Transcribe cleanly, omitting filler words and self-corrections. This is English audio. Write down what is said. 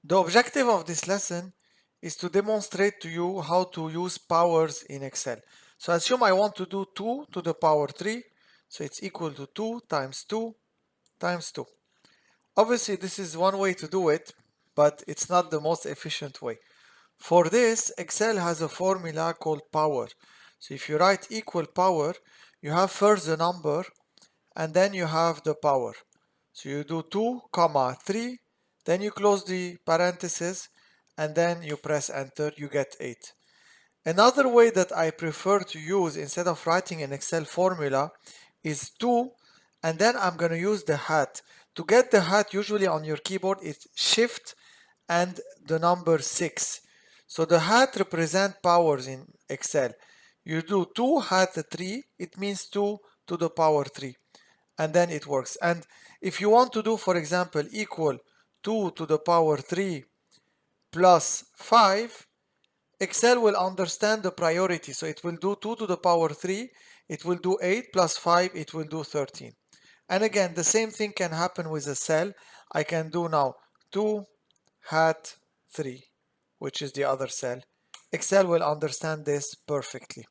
The objective of this lesson is to demonstrate to you how to use powers in Excel. So assume I want to do 2 to the power 3, so it's equal to 2 times 2 times 2. Obviously this is one way to do it, but it's not the most efficient way. For this, Excel has a formula called power. So if you write equal power, you have first the number and then you have the power. So you do 2 comma 3, then you close the parenthesis and then you press enter, you get 8. Another way that I prefer to use instead of writing an Excel formula is 2 and then I'm going to use the hat. To get the hat, usually on your keyboard it's shift and the number 6. So the hat represents powers in Excel. You do 2 hat 3, it means 2 to the power 3. And then it works. And if you want to do, for example, equal 2 to the power 3 plus 5, Excel will understand the priority. So it will do 2 to the power 3, it will do 8 plus 5, it will do 13. And again, the same thing can happen with a cell. I can do now 2 hat 3, which is the other cell. Excel will understand this perfectly.